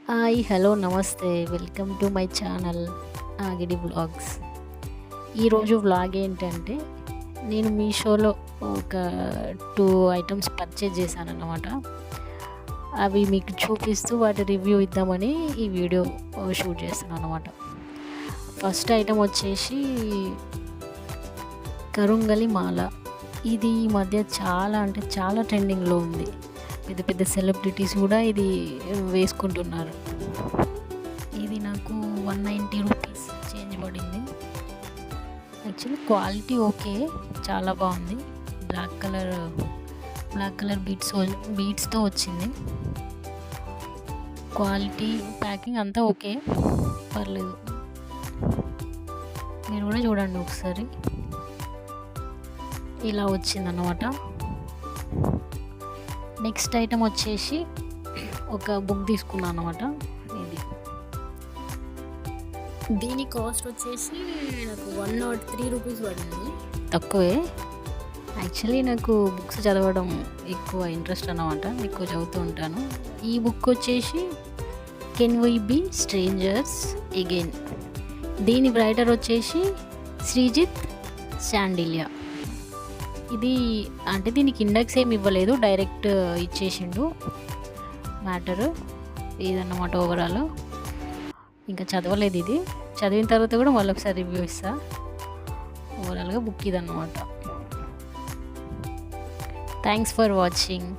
Hi hello namaste welcome to my channel Agidi vlogs. ఈరోజు vlog ఏంటంటే నేను మీషోలో ఒక 2 ఐటమ్స్ పర్చేజ్ చేశాను అన్నమాట. అవి మీకు చూపిస్తూ వాటి రివ్యూ ఇద్దామని ఈ వీడియో షూట్ చేస్తున్నాను అన్నమాట. ఫస్ట్ ఐటమ్ వచ్చేసి కరుంగలి మాల. ఇది ఈ మధ్య చాలా అంటే చాలా ట్రెండింగ్లో ఉంది. పెద్ద పెద్ద సెలబ్రిటీస్ కూడా ఇది వేసుకుంటున్నారు. ఇది నాకు 190 రూపీస్ చేంజ్ పడింది. యాక్చువల్లీ క్వాలిటీ ఓకే, చాలా బాగుంది. బ్లాక్ కలర్ బీట్స్తో వచ్చింది. క్వాలిటీ ప్యాకింగ్ అంతా ఓకే, పర్లేదు. మీరు కూడా చూడండి ఒకసారి. ఇలా వచ్చిందన్నమాట. నెక్స్ట్ ఐటమ్ వచ్చేసి ఒక బుక్ తీసుకున్నాను అనమాట. దీని కాస్ట్ వచ్చేసి నాకు 103 రూపీస్ పడింది, తక్కువే. యాక్చువల్లీ నాకు బుక్స్ చదవడం ఎక్కువ ఇంట్రెస్ట్ అన్నమాట, ఎక్కువ చదువుతూ ఉంటాను. ఈ బుక్ వచ్చేసి can we be strangers again. దీని రైటర్ వచ్చేసి శ్రీజిత్ శాండిల్యా. ఇది అంటే దీనికి ఇండెక్స్ ఏమి ఇవ్వలేదు, డైరెక్ట్ ఇచ్చేసిండు మ్యాటర్ ఇదన్నమాట. ఓవరాల్ ఇంకా చదవలేదు, ఇది చదివిన తర్వాత కూడా మళ్ళీ ఒకసారి రివ్యూ ఇస్తా. ఓవరాల్గా బుక్ ఇదన్నమాట. Thanks for watching.